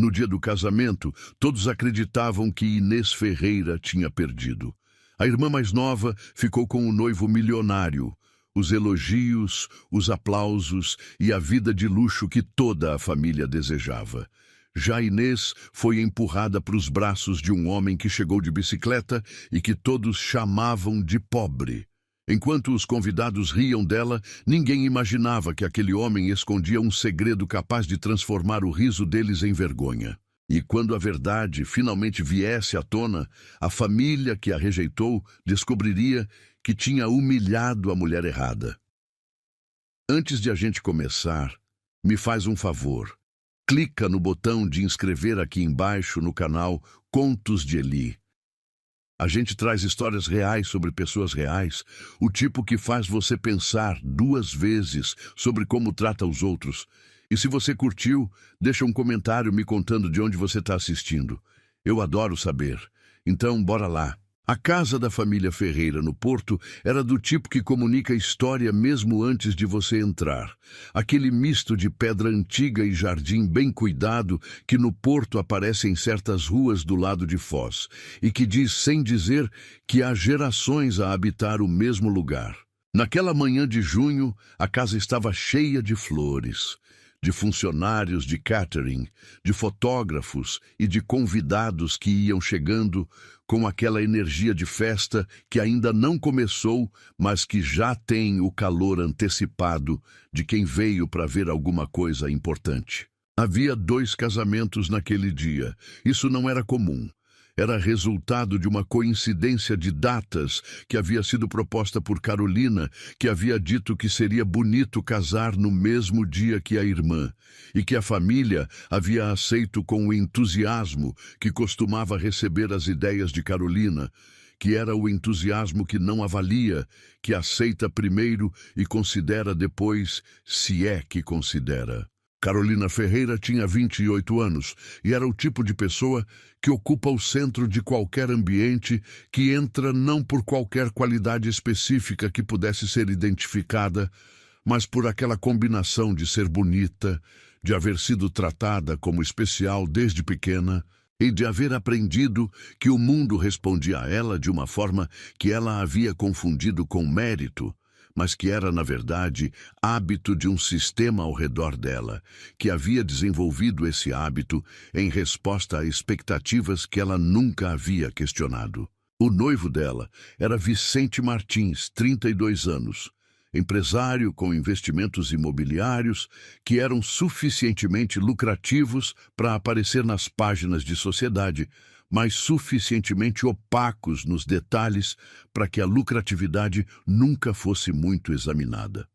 No dia do casamento, todos acreditavam que Inês Ferreira tinha perdido. A irmã mais nova ficou com o noivo milionário, os elogios, os aplausos e a vida de luxo que toda a família desejava. Já Inês foi empurrada para os braços de um homem que chegou de bicicleta e que todos chamavam de pobre. Enquanto os convidados riam dela, ninguém imaginava que aquele homem escondia um segredo capaz de transformar o riso deles em vergonha. E quando a verdade finalmente viesse à tona, a família que a rejeitou descobriria que tinha humilhado a mulher errada. Antes de a gente começar, me faz um favor. Clica no botão de inscrever aqui embaixo no canal Contos de Eli. A gente traz histórias reais sobre pessoas reais, o tipo que faz você pensar 2 vezes sobre como trata os outros. E se você curtiu, deixa um comentário me contando de onde você está assistindo. Eu adoro saber. Então, bora lá. A casa da família Ferreira no Porto era do tipo que comunica a história mesmo antes de você entrar. Aquele misto de pedra antiga e jardim bem cuidado que no Porto aparece em certas ruas do lado de Foz e que diz sem dizer que há gerações a habitar o mesmo lugar. Naquela manhã de junho, a casa estava cheia de flores, de funcionários de catering, de fotógrafos e de convidados que iam chegando com aquela energia de festa que ainda não começou, mas que já tem o calor antecipado de quem veio para ver alguma coisa importante. Havia 2 casamentos naquele dia. Isso não era comum. Era resultado de uma coincidência de datas que havia sido proposta por Carolina, que havia dito que seria bonito casar no mesmo dia que a irmã, e que a família havia aceito com o entusiasmo que costumava receber as ideias de Carolina, que era o entusiasmo que não avalia, que aceita primeiro e considera depois, se é que considera. Carolina Ferreira tinha 28 anos e era o tipo de pessoa que ocupa o centro de qualquer ambiente, que entra não por qualquer qualidade específica que pudesse ser identificada, mas por aquela combinação de ser bonita, de haver sido tratada como especial desde pequena e de haver aprendido que o mundo respondia a ela de uma forma que ela havia confundido com mérito, mas que era, na verdade, hábito de um sistema ao redor dela, que havia desenvolvido esse hábito em resposta a expectativas que ela nunca havia questionado. O noivo dela era Vicente Martins, 32 anos, empresário com investimentos imobiliários que eram suficientemente lucrativos para aparecer nas páginas de sociedade, mas suficientemente opacos nos detalhes para que a lucratividade nunca fosse muito examinada.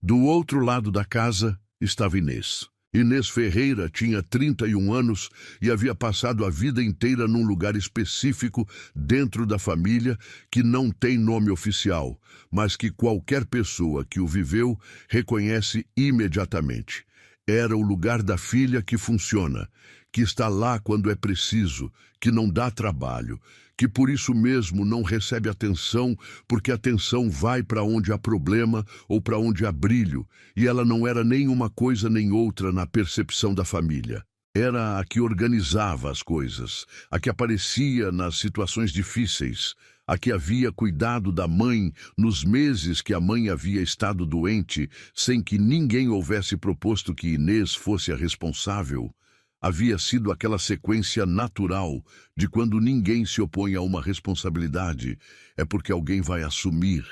Do outro lado da casa estava Inês. Inês Ferreira tinha 31 anos e havia passado a vida inteira num lugar específico dentro da família que não tem nome oficial, mas que qualquer pessoa que o viveu reconhece imediatamente. Era o lugar da filha que funciona, que está lá quando é preciso, que não dá trabalho, que por isso mesmo não recebe atenção, porque a atenção vai para onde há problema ou para onde há brilho, e ela não era nem uma coisa nem outra na percepção da família. Era a que organizava as coisas, a que aparecia nas situações difíceis, a que havia cuidado da mãe nos meses que a mãe havia estado doente, sem que ninguém houvesse proposto que Inês fosse a responsável. Havia sido aquela sequência natural de quando ninguém se opõe a uma responsabilidade, é porque alguém vai assumir,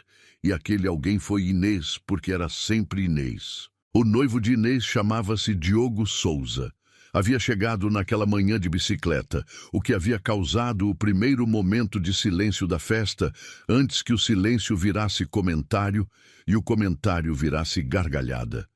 e aquele alguém foi Inês, porque era sempre Inês. O noivo de Inês chamava-se Diogo Souza. Havia chegado naquela manhã de bicicleta, o que havia causado o primeiro momento de silêncio da festa, antes que o silêncio virasse comentário e o comentário virasse gargalhada.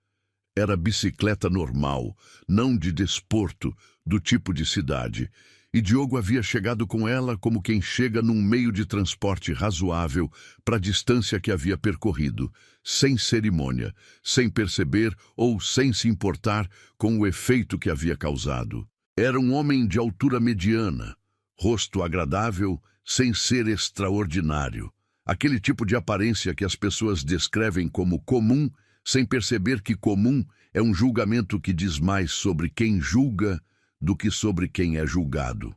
Era bicicleta normal, não de desporto, do tipo de cidade, e Diogo havia chegado com ela como quem chega num meio de transporte razoável para a distância que havia percorrido, sem cerimônia, sem perceber ou sem se importar com o efeito que havia causado. Era um homem de altura mediana, rosto agradável, sem ser extraordinário. Aquele tipo de aparência que as pessoas descrevem como comum, sem perceber que comum é um julgamento que diz mais sobre quem julga do que sobre quem é julgado.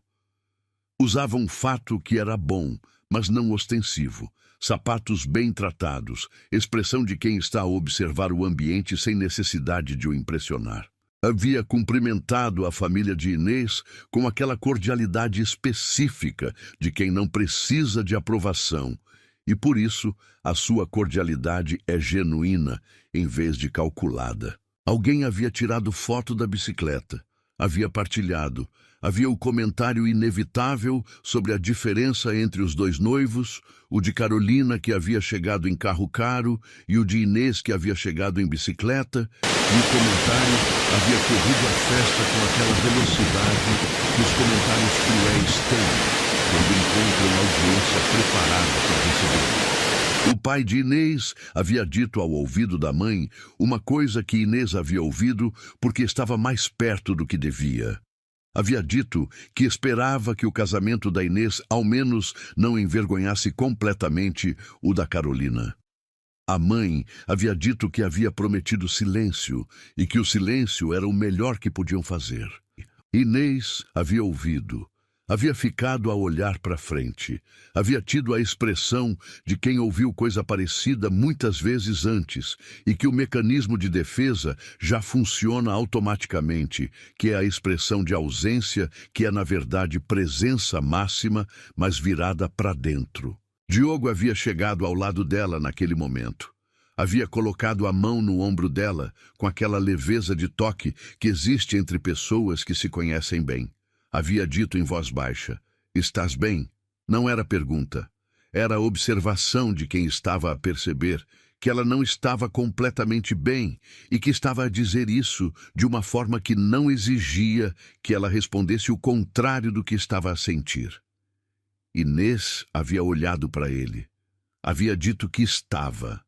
Usava um fato que era bom, mas não ostensivo, sapatos bem tratados, expressão de quem está a observar o ambiente sem necessidade de o impressionar. Havia cumprimentado a família de Inês com aquela cordialidade específica de quem não precisa de aprovação, e por isso a sua cordialidade é genuína em vez de calculada. Alguém havia tirado foto da bicicleta, havia partilhado, havia o comentário inevitável sobre a diferença entre os dois noivos, o de Carolina, que havia chegado em carro caro, e o de Inês, que havia chegado em bicicleta, e o comentário havia corrido a festa com aquela velocidade que os comentários cruéis têm quando encontram a audiência preparada para receber. O pai de Inês havia dito ao ouvido da mãe uma coisa que Inês havia ouvido porque estava mais perto do que devia. Havia dito que esperava que o casamento da Inês ao menos não envergonhasse completamente o da Carolina. A mãe havia dito que havia prometido silêncio e que o silêncio era o melhor que podiam fazer. Inês havia ouvido. Havia ficado a olhar para frente. Havia tido a expressão de quem ouviu coisa parecida muitas vezes antes e que o mecanismo de defesa já funciona automaticamente, que é a expressão de ausência, que é na verdade presença máxima, mas virada para dentro. Diogo havia chegado ao lado dela naquele momento. Havia colocado a mão no ombro dela com aquela leveza de toque que existe entre pessoas que se conhecem bem. Havia dito em voz baixa: "Estás bem?" Não era pergunta. Era a observação de quem estava a perceber que ela não estava completamente bem e que estava a dizer isso de uma forma que não exigia que ela respondesse o contrário do que estava a sentir. Inês havia olhado para ele. Havia dito que estava.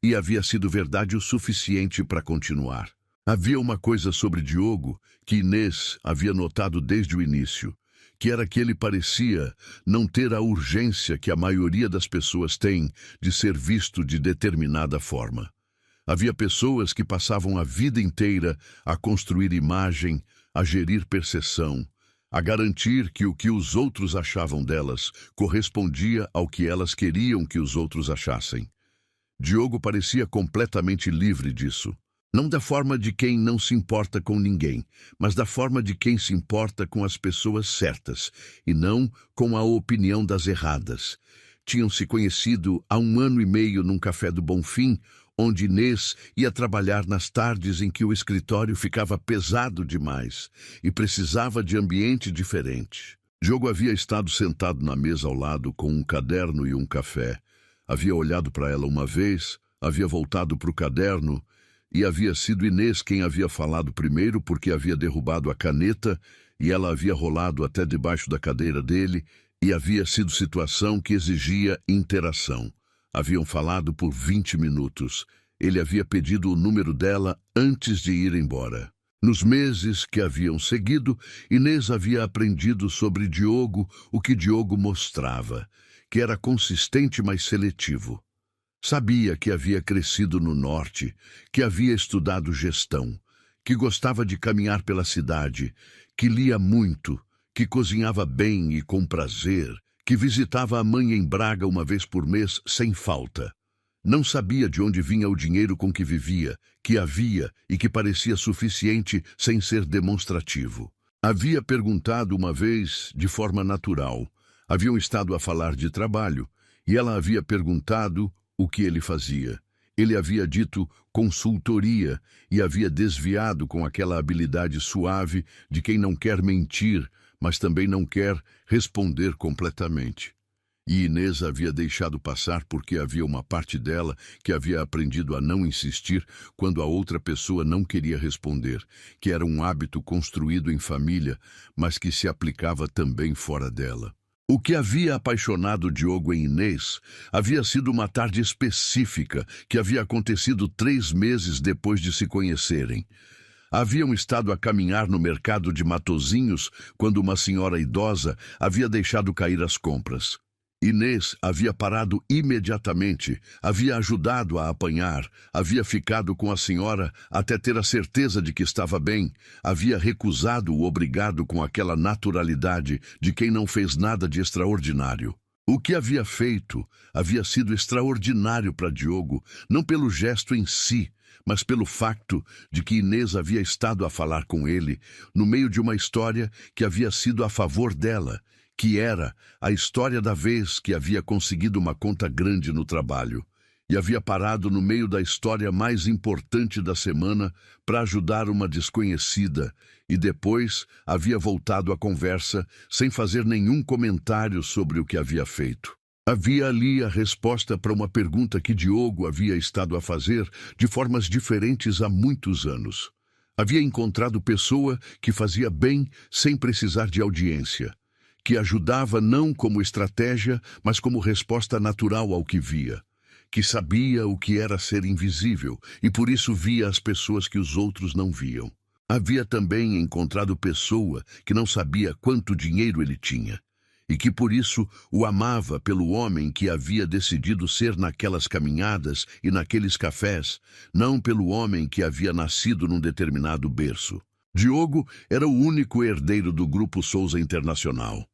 E havia sido verdade o suficiente para continuar. Havia uma coisa sobre Diogo que Inês havia notado desde o início, que era que ele parecia não ter a urgência que a maioria das pessoas tem de ser visto de determinada forma. Havia pessoas que passavam a vida inteira a construir imagem, a gerir percepção, a garantir que o que os outros achavam delas correspondia ao que elas queriam que os outros achassem. Diogo parecia completamente livre disso. Não da forma de quem não se importa com ninguém, mas da forma de quem se importa com as pessoas certas, e não com a opinião das erradas. Tinham se conhecido há 1 ano e meio num café do Bonfim, onde Inês ia trabalhar nas tardes em que o escritório ficava pesado demais e precisava de ambiente diferente. Diogo havia estado sentado na mesa ao lado com um caderno e um café. Havia olhado para ela uma vez, havia voltado para o caderno, e havia sido Inês quem havia falado primeiro porque havia derrubado a caneta e ela havia rolado até debaixo da cadeira dele e havia sido situação que exigia interação. Haviam falado por 20 minutos. Ele havia pedido o número dela antes de ir embora. Nos meses que haviam seguido, Inês havia aprendido sobre Diogo o que Diogo mostrava, que era consistente, mas seletivo. Sabia que havia crescido no norte, que havia estudado gestão, que gostava de caminhar pela cidade, que lia muito, que cozinhava bem e com prazer, que visitava a mãe em Braga uma vez por mês sem falta. Não sabia de onde vinha o dinheiro com que vivia, que havia e que parecia suficiente sem ser demonstrativo. Havia perguntado uma vez, de forma natural. Haviam estado a falar de trabalho, e ela havia perguntado o que ele fazia. Ele havia dito consultoria e havia desviado com aquela habilidade suave de quem não quer mentir, mas também não quer responder completamente. E Inês havia deixado passar porque havia uma parte dela que havia aprendido a não insistir quando a outra pessoa não queria responder, que era um hábito construído em família, mas que se aplicava também fora dela. O que havia apaixonado Diogo em Inês havia sido uma tarde específica que havia acontecido 3 meses depois de se conhecerem. Haviam estado a caminhar no mercado de Matozinhos quando uma senhora idosa havia deixado cair as compras. Inês havia parado imediatamente, havia ajudado a apanhar, havia ficado com a senhora até ter a certeza de que estava bem, havia recusado o obrigado com aquela naturalidade de quem não fez nada de extraordinário. O que havia feito havia sido extraordinário para Diogo, não pelo gesto em si, mas pelo facto de que Inês havia estado a falar com ele no meio de uma história que havia sido a favor dela, que era a história da vez que havia conseguido uma conta grande no trabalho e havia parado no meio da história mais importante da semana para ajudar uma desconhecida e depois havia voltado à conversa sem fazer nenhum comentário sobre o que havia feito. Havia ali a resposta para uma pergunta que Diogo havia estado a fazer de formas diferentes há muitos anos. Havia encontrado pessoa que fazia bem sem precisar de audiência, que ajudava não como estratégia, mas como resposta natural ao que via, que sabia o que era ser invisível e por isso via as pessoas que os outros não viam. Havia também encontrado pessoa que não sabia quanto dinheiro ele tinha e que por isso o amava pelo homem que havia decidido ser naquelas caminhadas e naqueles cafés, não pelo homem que havia nascido num determinado berço. Diogo era o único herdeiro do Grupo Souza Internacional.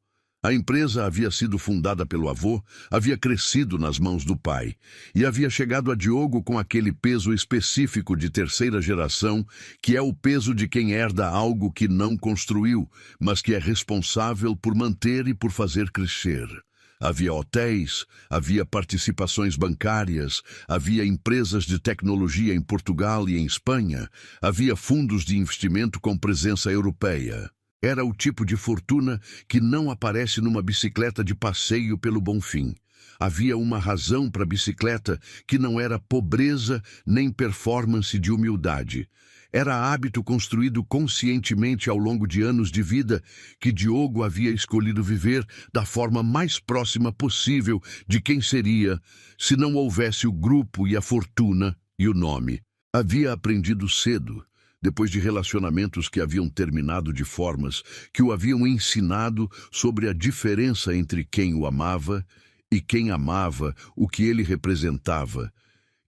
A empresa havia sido fundada pelo avô, havia crescido nas mãos do pai e havia chegado a Diogo com aquele peso específico de terceira geração, que é o peso de quem herda algo que não construiu, mas que é responsável por manter e por fazer crescer. Havia hotéis, havia participações bancárias, havia empresas de tecnologia em Portugal e em Espanha, havia fundos de investimento com presença europeia. Era o tipo de fortuna que não aparece numa bicicleta de passeio pelo Bonfim. Havia uma razão para a bicicleta que não era pobreza nem performance de humildade. Era hábito construído conscientemente ao longo de anos de vida que Diogo havia escolhido viver da forma mais próxima possível de quem seria se não houvesse o grupo e a fortuna e o nome. Havia aprendido cedo, depois de relacionamentos que haviam terminado de formas que o haviam ensinado sobre a diferença entre quem o amava e quem amava o que ele representava,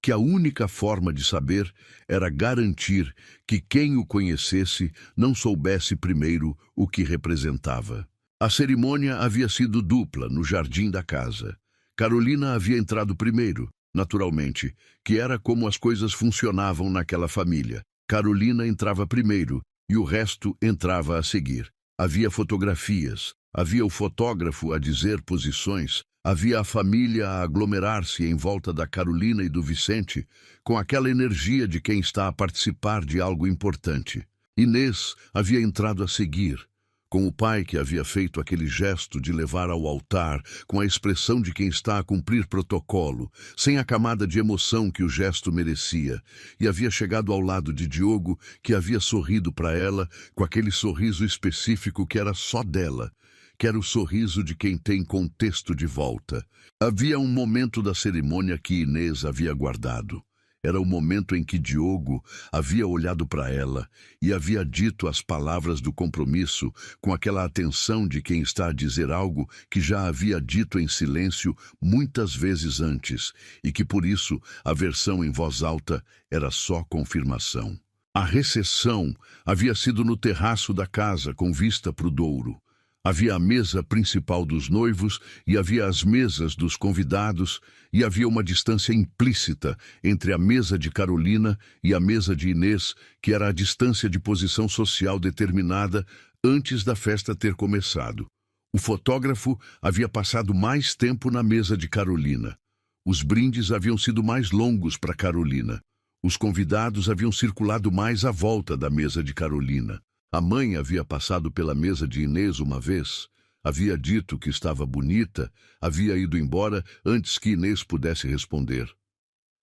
que a única forma de saber era garantir que quem o conhecesse não soubesse primeiro o que representava. A cerimônia havia sido dupla no jardim da casa. Carolina havia entrado primeiro, naturalmente, que era como as coisas funcionavam naquela família. Carolina entrava primeiro e o resto entrava a seguir. Havia fotografias, havia o fotógrafo a dizer posições, havia a família a aglomerar-se em volta da Carolina e do Vicente, com aquela energia de quem está a participar de algo importante. Inês havia entrado a seguir, com o pai que havia feito aquele gesto de levar ao altar, com a expressão de quem está a cumprir protocolo, sem a camada de emoção que o gesto merecia, e havia chegado ao lado de Diogo, que havia sorrido para ela, com aquele sorriso específico que era só dela, que era o sorriso de quem tem contexto de volta. Havia um momento da cerimônia que Inês havia guardado. Era o momento em que Diogo havia olhado para ela e havia dito as palavras do compromisso com aquela atenção de quem está a dizer algo que já havia dito em silêncio muitas vezes antes e que por isso a versão em voz alta era só confirmação. A recepção havia sido no terraço da casa com vista para o Douro. Havia a mesa principal dos noivos e havia as mesas dos convidados e havia uma distância implícita entre a mesa de Carolina e a mesa de Inês, que era a distância de posição social determinada antes da festa ter começado. O fotógrafo havia passado mais tempo na mesa de Carolina. Os brindes haviam sido mais longos para Carolina. Os convidados haviam circulado mais à volta da mesa de Carolina. A mãe havia passado pela mesa de Inês uma vez, havia dito que estava bonita, havia ido embora antes que Inês pudesse responder.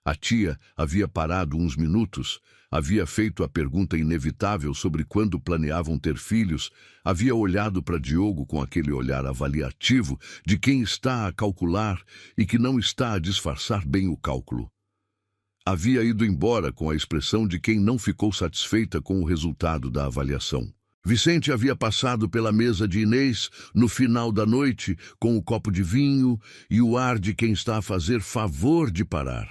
A tia havia parado uns minutos, havia feito a pergunta inevitável sobre quando planeavam ter filhos, havia olhado para Diogo com aquele olhar avaliativo de quem está a calcular e que não está a disfarçar bem o cálculo. Havia ido embora com a expressão de quem não ficou satisfeita com o resultado da avaliação. Vicente havia passado pela mesa de Inês no final da noite com o copo de vinho e o ar de quem está a fazer favor de parar.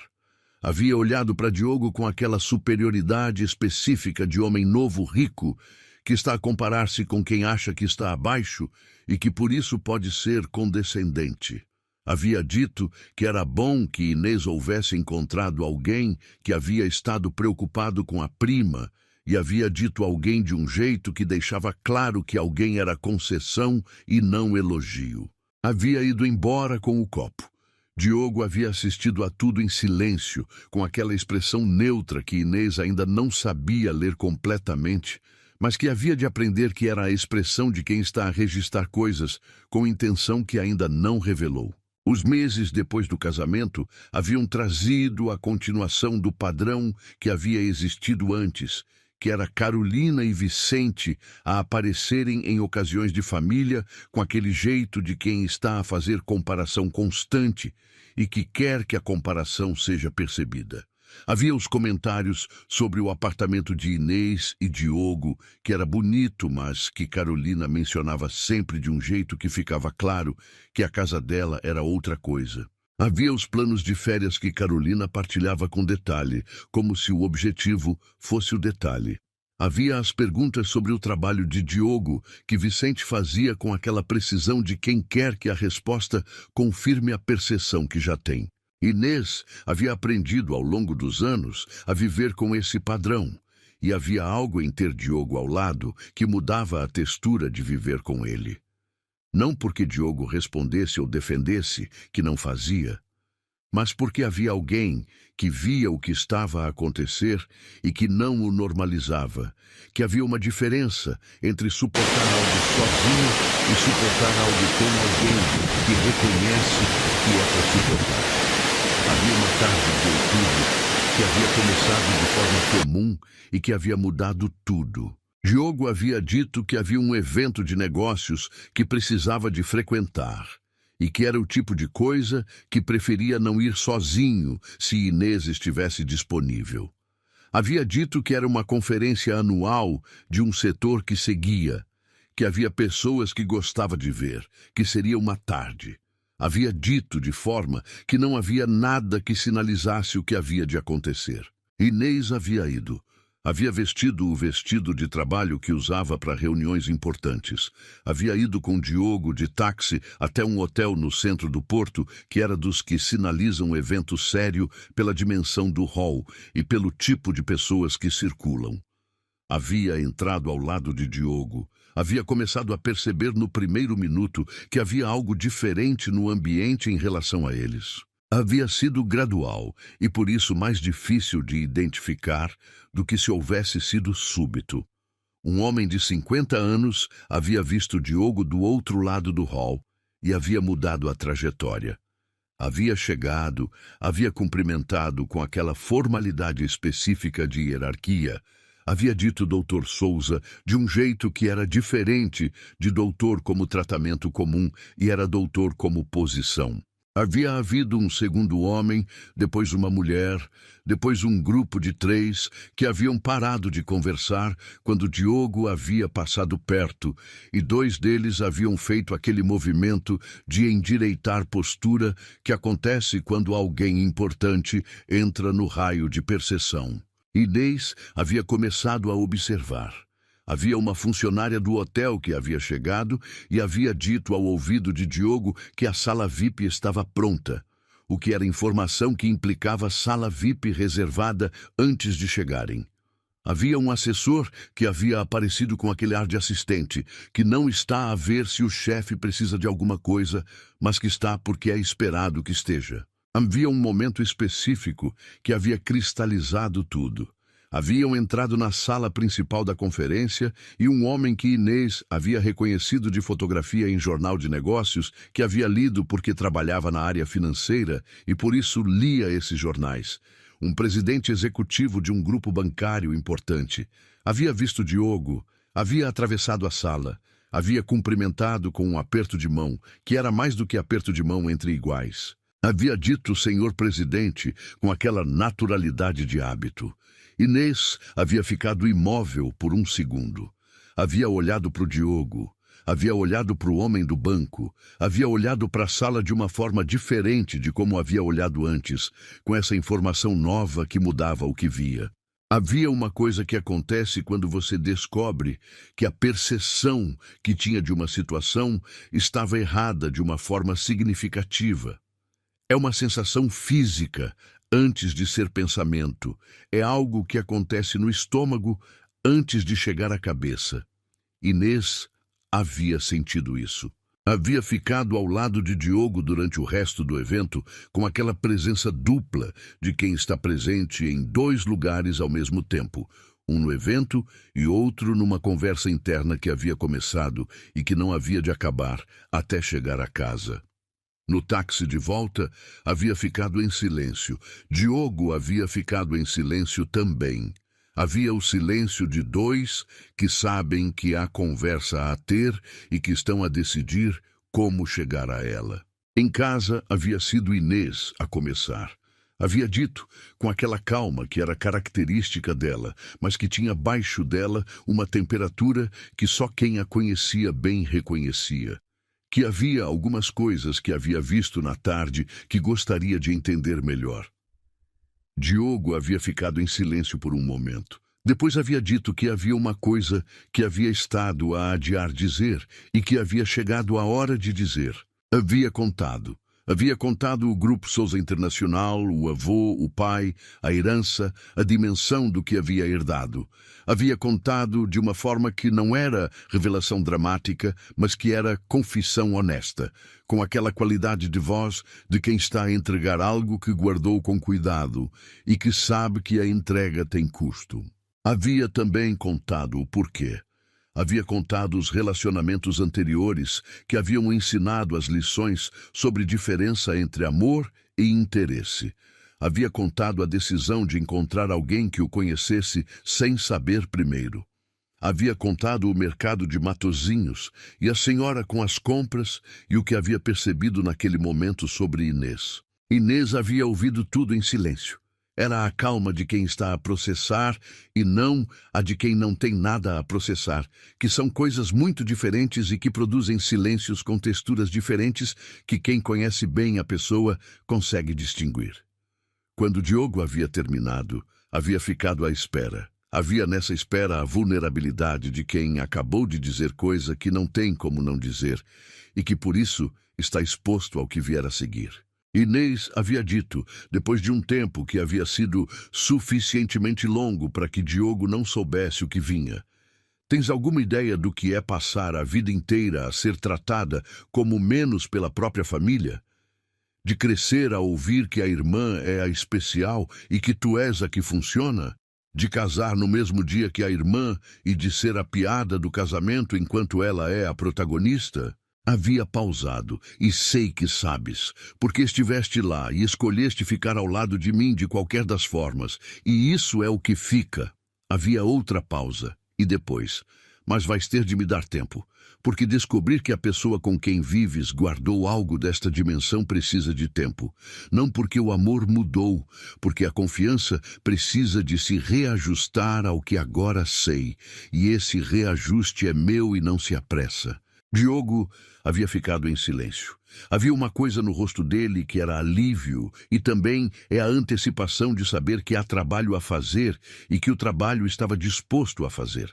Havia olhado para Diogo com aquela superioridade específica de homem novo rico que está a comparar-se com quem acha que está abaixo e que por isso pode ser condescendente. Havia dito que era bom que Inês houvesse encontrado alguém que havia estado preocupado com a prima e havia dito alguém de um jeito que deixava claro que alguém era concessão e não elogio. Havia ido embora com o copo. Diogo havia assistido a tudo em silêncio, com aquela expressão neutra que Inês ainda não sabia ler completamente, mas que havia de aprender que era a expressão de quem está a registrar coisas com intenção que ainda não revelou. Os meses depois do casamento haviam trazido a continuação do padrão que havia existido antes, que era Carolina e Vicente a aparecerem em ocasiões de família com aquele jeito de quem está a fazer comparação constante e que quer que a comparação seja percebida. Havia os comentários sobre o apartamento de Inês e Diogo, que era bonito, mas que Carolina mencionava sempre de um jeito que ficava claro que a casa dela era outra coisa. Havia os planos de férias que Carolina partilhava com detalhe, como se o objetivo fosse o detalhe. Havia as perguntas sobre o trabalho de Diogo, que Vicente fazia com aquela precisão de quem quer que a resposta confirme a percepção que já tem. Inês havia aprendido ao longo dos anos a viver com esse padrão, e havia algo em ter Diogo ao lado que mudava a textura de viver com ele. Não porque Diogo respondesse ou defendesse, que não fazia, mas porque havia alguém que via o que estava a acontecer e que não o normalizava, que havia uma diferença entre suportar algo sozinho e suportar algo com alguém que reconhece que é para suportar. Havia uma tarde de outubro que havia começado de forma comum e que havia mudado tudo. Diogo havia dito que havia um evento de negócios que precisava de frequentar e que era o tipo de coisa que preferia não ir sozinho se Inês estivesse disponível. Havia dito que era uma conferência anual de um setor que seguia, que havia pessoas que gostava de ver, que seria uma tarde. Havia dito de forma que não havia nada que sinalizasse o que havia de acontecer. Inês havia ido. Havia vestido o vestido de trabalho que usava para reuniões importantes. Havia ido com Diogo de táxi até um hotel no centro do Porto, que era dos que sinalizam um evento sério pela dimensão do hall e pelo tipo de pessoas que circulam. Havia entrado ao lado de Diogo. Havia começado a perceber no primeiro minuto que havia algo diferente no ambiente em relação a eles. Havia sido gradual e por isso mais difícil de identificar do que se houvesse sido súbito. Um homem de 50 anos havia visto Diogo do outro lado do hall e havia mudado a trajetória. Havia chegado, havia cumprimentado com aquela formalidade específica de hierarquia. Havia dito Dr. Souza de um jeito que era diferente de doutor como tratamento comum e era doutor como posição. Havia havido um segundo homem, depois uma mulher, depois um grupo de 3 que haviam parado de conversar quando Diogo havia passado perto e 2 deles haviam feito aquele movimento de endireitar postura que acontece quando alguém importante entra no raio de percepção. Inês havia começado a observar. Havia uma funcionária do hotel que havia chegado e havia dito ao ouvido de Diogo que a sala VIP estava pronta, o que era informação que implicava sala VIP reservada antes de chegarem. Havia um assessor que havia aparecido com aquele ar de assistente, que não está a ver se o chefe precisa de alguma coisa, mas que está porque é esperado que esteja. Havia um momento específico que havia cristalizado tudo. Haviam entrado na sala principal da conferência e um homem que Inês havia reconhecido de fotografia em jornal de negócios, que havia lido porque trabalhava na área financeira e por isso lia esses jornais. Um presidente executivo de um grupo bancário importante. Havia visto Diogo, havia atravessado a sala, havia cumprimentado com um aperto de mão, que era mais do que aperto de mão entre iguais. Havia dito senhor presidente com aquela naturalidade de hábito. Inês havia ficado imóvel por um segundo. Havia olhado para o Diogo, havia olhado para o homem do banco, havia olhado para a sala de uma forma diferente de como havia olhado antes, com essa informação nova que mudava o que via. Havia uma coisa que acontece quando você descobre que a percepção que tinha de uma situação estava errada de uma forma significativa. É uma sensação física antes de ser pensamento. É algo que acontece no estômago antes de chegar à cabeça. Inês havia sentido isso. Havia ficado ao lado de Diogo durante o resto do evento com aquela presença dupla de quem está presente em dois lugares ao mesmo tempo, um no evento e outro numa conversa interna que havia começado e que não havia de acabar até chegar a casa. No táxi de volta, havia ficado em silêncio. Diogo havia ficado em silêncio também. Havia o silêncio de dois que sabem que há conversa a ter e que estão a decidir como chegar a ela. Em casa havia sido Inês a começar. Havia dito, com aquela calma que era característica dela, mas que tinha abaixo dela uma temperatura que só quem a conhecia bem reconhecia. Que havia algumas coisas que havia visto na tarde que gostaria de entender melhor. Diogo havia ficado em silêncio por um momento. Depois havia dito que havia uma coisa que havia estado a adiar dizer e que havia chegado a hora de dizer. Havia contado. Havia contado o Grupo Souza Internacional, o avô, o pai, a herança, a dimensão do que havia herdado. Havia contado de uma forma que não era revelação dramática, mas que era confissão honesta, com aquela qualidade de voz de quem está a entregar algo que guardou com cuidado e que sabe que a entrega tem custo. Havia também contado o porquê. Havia contado os relacionamentos anteriores que haviam ensinado as lições sobre diferença entre amor e interesse. Havia contado a decisão de encontrar alguém que o conhecesse sem saber primeiro. Havia contado o mercado de Matozinhos e a senhora com as compras e o que havia percebido naquele momento sobre Inês. Inês havia ouvido tudo em silêncio. Era a calma de quem está a processar e não a de quem não tem nada a processar, que são coisas muito diferentes e que produzem silêncios com texturas diferentes que quem conhece bem a pessoa consegue distinguir. Quando Diogo havia terminado, havia ficado à espera. Havia nessa espera a vulnerabilidade de quem acabou de dizer coisa que não tem como não dizer e que por isso está exposto ao que vier a seguir. Inês havia dito, depois de um tempo que havia sido suficientemente longo para que Diogo não soubesse o que vinha. Tens alguma ideia do que é passar a vida inteira a ser tratada como menos pela própria família? De crescer a ouvir que a irmã é a especial e que tu és a que funciona? De casar no mesmo dia que a irmã e de ser a piada do casamento enquanto ela é a protagonista? Havia pausado, e sei que sabes, porque estiveste lá e escolheste ficar ao lado de mim de qualquer das formas, e isso é o que fica. Havia outra pausa, e depois, mas vais ter de me dar tempo, porque descobrir que a pessoa com quem vives guardou algo desta dimensão precisa de tempo. Não porque o amor mudou, porque a confiança precisa de se reajustar ao que agora sei, e esse reajuste é meu e não se apressa. Diogo havia ficado em silêncio. Havia uma coisa no rosto dele que era alívio e também é a antecipação de saber que há trabalho a fazer e que o trabalho estava disposto a fazer.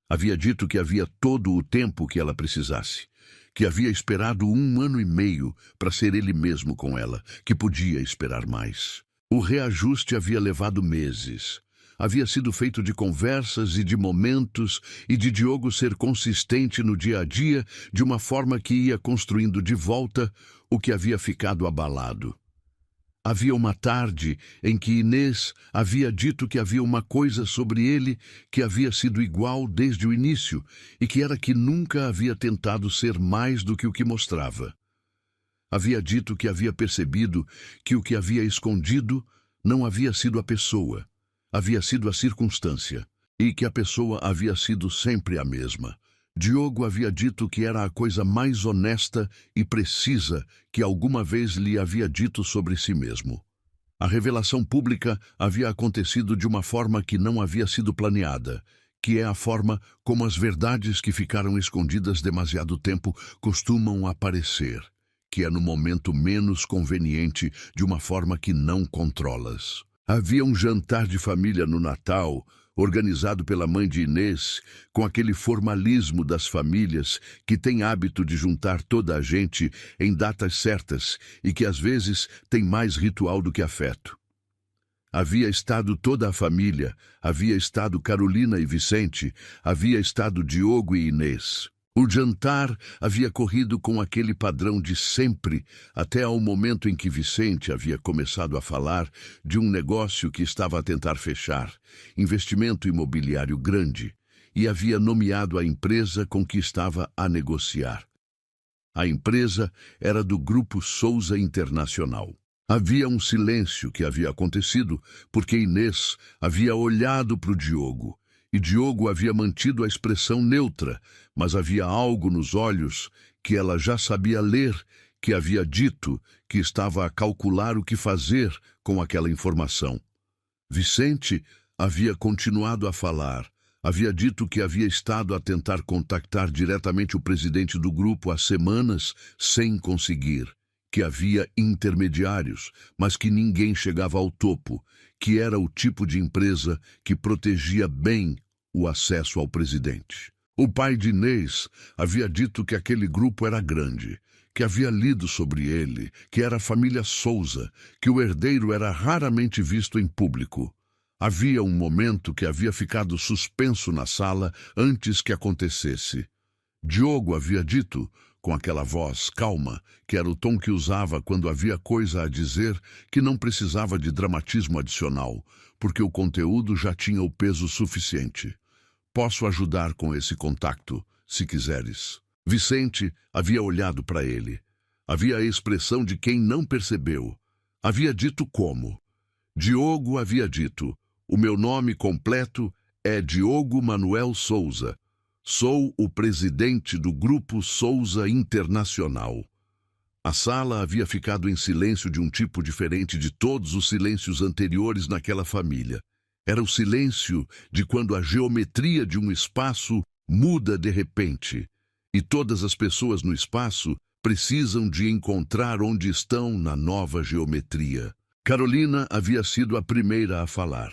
Havia dito que havia todo o tempo que ela precisasse, que havia esperado 1 ano e meio para ser ele mesmo com ela, que podia esperar mais. O reajuste havia levado meses. Havia sido feito de conversas e de momentos e de Diogo ser consistente no dia a dia de uma forma que ia construindo de volta o que havia ficado abalado. Havia uma tarde em que Inês havia dito que havia uma coisa sobre ele que havia sido igual desde o início e que era que nunca havia tentado ser mais do que o que mostrava. Havia dito que havia percebido que o que havia escondido não havia sido a pessoa, havia sido a circunstância, e que a pessoa havia sido sempre a mesma. Diogo havia dito que era a coisa mais honesta e precisa que alguma vez lhe havia dito sobre si mesmo. A revelação pública havia acontecido de uma forma que não havia sido planeada, que é a forma como as verdades que ficaram escondidas demasiado tempo costumam aparecer, que é no momento menos conveniente, de uma forma que não controlas. Havia um jantar de família no Natal, organizado pela mãe de Inês, com aquele formalismo das famílias que tem hábito de juntar toda a gente em datas certas e que às vezes tem mais ritual do que afeto. Havia estado toda a família, havia estado Carolina e Vicente, havia estado Diogo e Inês. O jantar havia corrido com aquele padrão de sempre, até ao momento em que Vicente havia começado a falar de um negócio que estava a tentar fechar, investimento imobiliário grande, e havia nomeado a empresa com que estava a negociar. A empresa era do Grupo Souza Internacional. Havia um silêncio que havia acontecido porque Inês havia olhado para o Diogo, e Diogo havia mantido a expressão neutra, mas havia algo nos olhos que ela já sabia ler, que havia dito que estava a calcular o que fazer com aquela informação. Vicente havia continuado a falar, havia dito que havia estado a tentar contactar diretamente o presidente do grupo há semanas sem conseguir, que havia intermediários, mas que ninguém chegava ao topo, que era o tipo de empresa que protegia bem o acesso ao presidente. O pai de Inês havia dito que aquele grupo era grande, que havia lido sobre ele, que era a família Souza, que o herdeiro era raramente visto em público. Havia um momento que havia ficado suspenso na sala antes que acontecesse. Diogo havia dito, com aquela voz calma, que era o tom que usava quando havia coisa a dizer, que não precisava de dramatismo adicional, porque o conteúdo já tinha o peso suficiente. Posso ajudar com esse contacto, se quiseres. Vicente havia olhado para ele. Havia a expressão de quem não percebeu. Havia dito como. Diogo havia dito, o meu nome completo é Diogo Manuel Souza. Sou o presidente do Grupo Souza Internacional. A sala havia ficado em silêncio de um tipo diferente de todos os silêncios anteriores naquela família. Era o silêncio de quando a geometria de um espaço muda de repente, e todas as pessoas no espaço precisam de encontrar onde estão na nova geometria. Carolina havia sido a primeira a falar.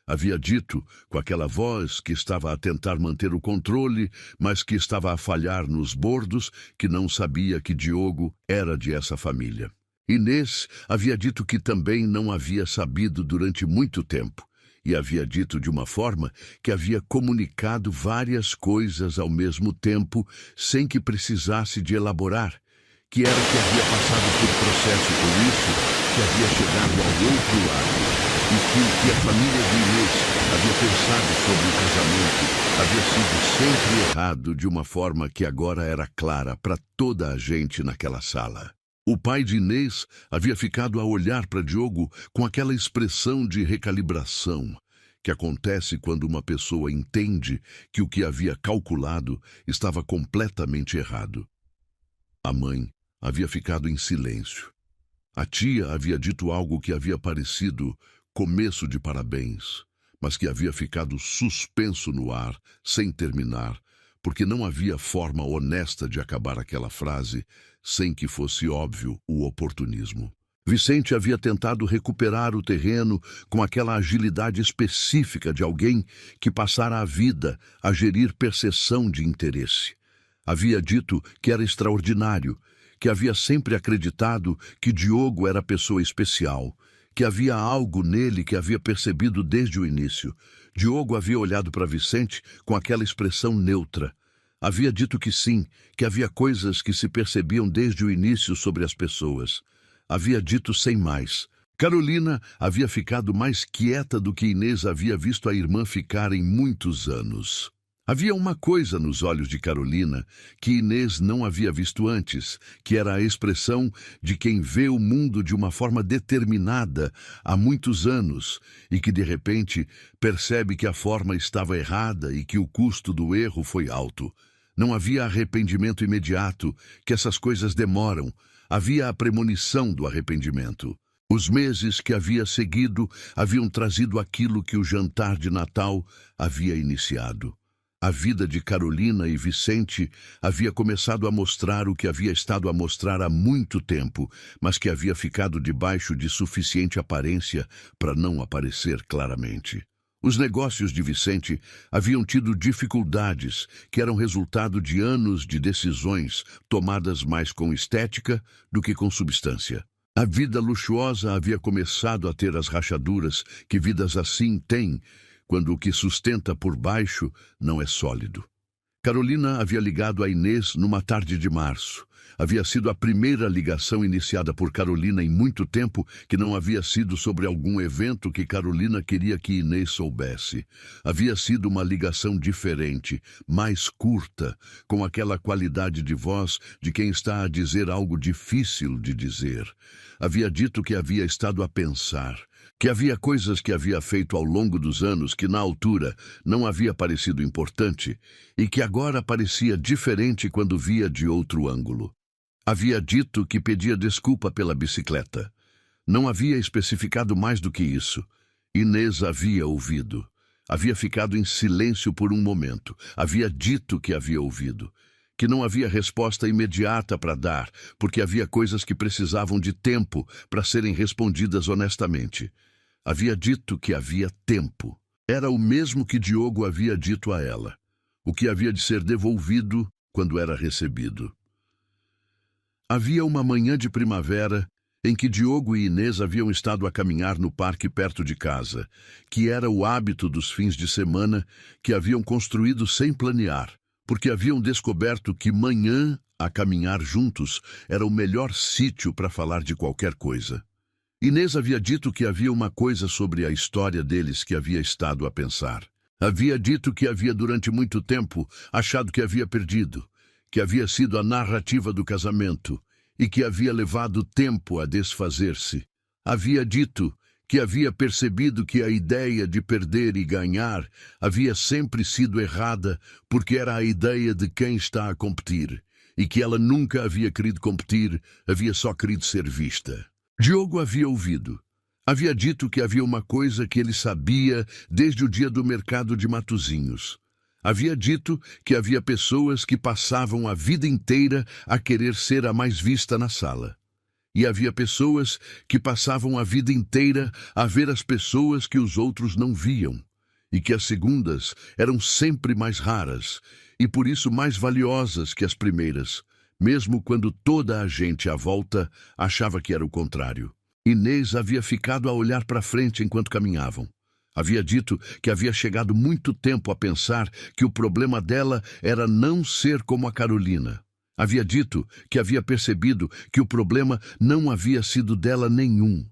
Havia dito, com aquela voz que estava a tentar manter o controle, mas que estava a falhar nos bordos, que não sabia que Diogo era de essa família. Inês havia dito que também não havia sabido durante muito tempo, e havia dito de uma forma que havia comunicado várias coisas ao mesmo tempo, sem que precisasse de elaborar, que era que havia passado por processo por isso, que havia chegado ao outro lado. E que o que a família de Inês havia pensado sobre o casamento havia sido sempre errado de uma forma que agora era clara para toda a gente naquela sala. O pai de Inês havia ficado a olhar para Diogo com aquela expressão de recalibração que acontece quando uma pessoa entende que o que havia calculado estava completamente errado. A mãe havia ficado em silêncio. A tia havia dito algo que havia parecido começo de parabéns, mas que havia ficado suspenso no ar, sem terminar, porque não havia forma honesta de acabar aquela frase sem que fosse óbvio o oportunismo. Vicente havia tentado recuperar o terreno com aquela agilidade específica de alguém que passara a vida a gerir percepção de interesse. Havia dito que era extraordinário, que havia sempre acreditado que Diogo era pessoa especial, que havia algo nele que havia percebido desde o início. Diogo havia olhado para Vicente com aquela expressão neutra. Havia dito que sim, que havia coisas que se percebiam desde o início sobre as pessoas. Havia dito sem mais. Carolina havia ficado mais quieta do que Inês havia visto a irmã ficar em muitos anos. Havia uma coisa nos olhos de Carolina que Inês não havia visto antes, que era a expressão de quem vê o mundo de uma forma determinada há muitos anos e que, de repente, percebe que a forma estava errada e que o custo do erro foi alto. Não havia arrependimento imediato, que essas coisas demoram. Havia a premonição do arrependimento. Os meses que havia seguido haviam trazido aquilo que o jantar de Natal havia iniciado. A vida de Carolina e Vicente havia começado a mostrar o que havia estado a mostrar há muito tempo, mas que havia ficado debaixo de suficiente aparência para não aparecer claramente. Os negócios de Vicente haviam tido dificuldades que eram resultado de anos de decisões tomadas mais com estética do que com substância. A vida luxuosa havia começado a ter as rachaduras que vidas assim têm, quando o que sustenta por baixo não é sólido. Carolina havia ligado a Inês numa tarde de março. Havia sido a primeira ligação iniciada por Carolina em muito tempo que não havia sido sobre algum evento que Carolina queria que Inês soubesse. Havia sido uma ligação diferente, mais curta, com aquela qualidade de voz de quem está a dizer algo difícil de dizer. Havia dito que havia estado a pensar, que havia coisas que havia feito ao longo dos anos que na altura não havia parecido importante e que agora parecia diferente quando via de outro ângulo. Havia dito que pedia desculpa pela bicicleta. Não havia especificado mais do que isso. Inês havia ouvido. Havia ficado em silêncio por um momento. Havia dito que havia ouvido. Que não havia resposta imediata para dar, porque havia coisas que precisavam de tempo para serem respondidas honestamente. Havia dito que havia tempo. Era o mesmo que Diogo havia dito a ela. O que havia de ser devolvido quando era recebido. Havia uma manhã de primavera em que Diogo e Inês haviam estado a caminhar no parque perto de casa, que era o hábito dos fins de semana que haviam construído sem planear, porque haviam descoberto que manhã, a caminhar juntos, era o melhor sítio para falar de qualquer coisa. Inês havia dito que havia uma coisa sobre a história deles que havia estado a pensar. Havia dito que havia durante muito tempo achado que havia perdido, que havia sido a narrativa do casamento e que havia levado tempo a desfazer-se. Havia dito que havia percebido que a ideia de perder e ganhar havia sempre sido errada porque era a ideia de quem está a competir e que ela nunca havia querido competir, havia só querido ser vista. Diogo havia ouvido. Havia dito que havia uma coisa que ele sabia desde o dia do mercado de Matozinhos. Havia dito que havia pessoas que passavam a vida inteira a querer ser a mais vista na sala. E havia pessoas que passavam a vida inteira a ver as pessoas que os outros não viam. E que as segundas eram sempre mais raras e por isso mais valiosas que as primeiras, mesmo quando toda a gente à volta achava que era o contrário. Inês havia ficado a olhar para frente enquanto caminhavam. Havia dito que havia chegado muito tempo a pensar que o problema dela era não ser como a Carolina. Havia dito que havia percebido que o problema não havia sido dela nenhum.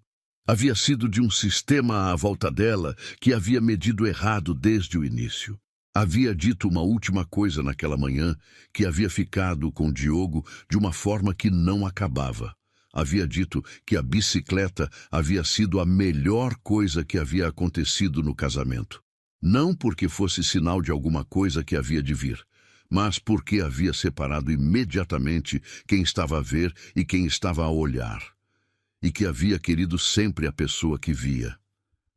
Havia sido de um sistema à volta dela que havia medido errado desde o início. Havia dito uma última coisa naquela manhã que havia ficado com Diogo de uma forma que não acabava. Havia dito que a bicicleta havia sido a melhor coisa que havia acontecido no casamento. Não porque fosse sinal de alguma coisa que havia de vir, mas porque havia separado imediatamente quem estava a ver e quem estava a olhar, e que havia querido sempre a pessoa que via.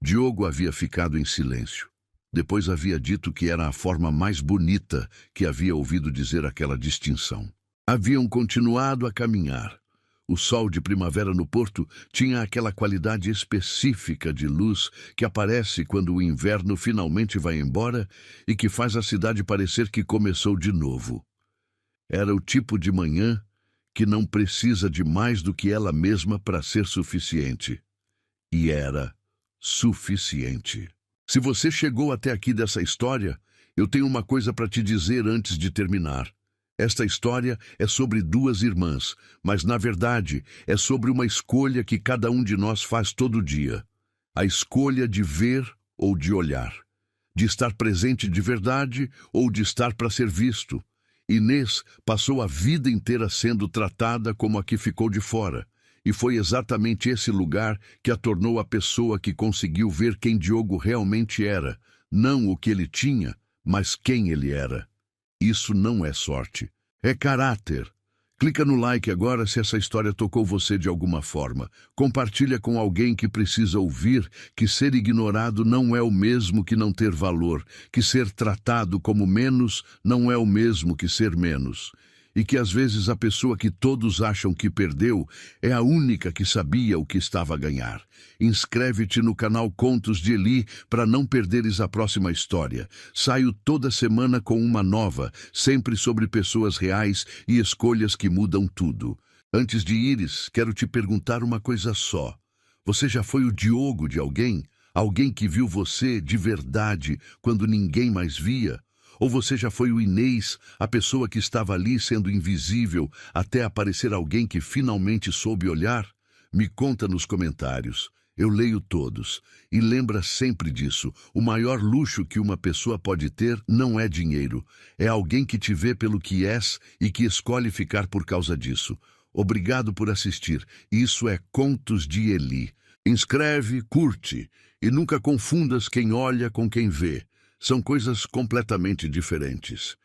Diogo havia ficado em silêncio. Depois havia dito que era a forma mais bonita que havia ouvido dizer aquela distinção. Haviam continuado a caminhar. O sol de primavera no Porto tinha aquela qualidade específica de luz que aparece quando o inverno finalmente vai embora e que faz a cidade parecer que começou de novo. Era o tipo de manhã que não precisa de mais do que ela mesma para ser suficiente. E era suficiente. Se você chegou até aqui dessa história, eu tenho uma coisa para te dizer antes de terminar. Esta história é sobre duas irmãs, mas na verdade é sobre uma escolha que cada um de nós faz todo dia. A escolha de ver ou de olhar. De estar presente de verdade ou de estar para ser visto. Inês passou a vida inteira sendo tratada como a que ficou de fora. E foi exatamente esse lugar que a tornou a pessoa que conseguiu ver quem Diogo realmente era. Não o que ele tinha, mas quem ele era. Isso não é sorte, é caráter. Clica no like agora se essa história tocou você de alguma forma. Compartilha com alguém que precisa ouvir que ser ignorado não é o mesmo que não ter valor, que ser tratado como menos não é o mesmo que ser menos. E que às vezes a pessoa que todos acham que perdeu é a única que sabia o que estava a ganhar. Inscreve-te no canal Contos de Eli para não perderes a próxima história. Saio toda semana com uma nova, sempre sobre pessoas reais e escolhas que mudam tudo. Antes de ires, quero te perguntar uma coisa só. Você já foi o Diogo de alguém? Alguém que viu você de verdade quando ninguém mais via? Ou você já foi o Inês, a pessoa que estava ali sendo invisível até aparecer alguém que finalmente soube olhar? Me conta nos comentários. Eu leio todos. E lembra sempre disso. O maior luxo que uma pessoa pode ter não é dinheiro. É alguém que te vê pelo que és e que escolhe ficar por causa disso. Obrigado por assistir. Isso é Contos de Eli. Inscreve, curte e nunca confundas quem olha com quem vê. São coisas completamente diferentes.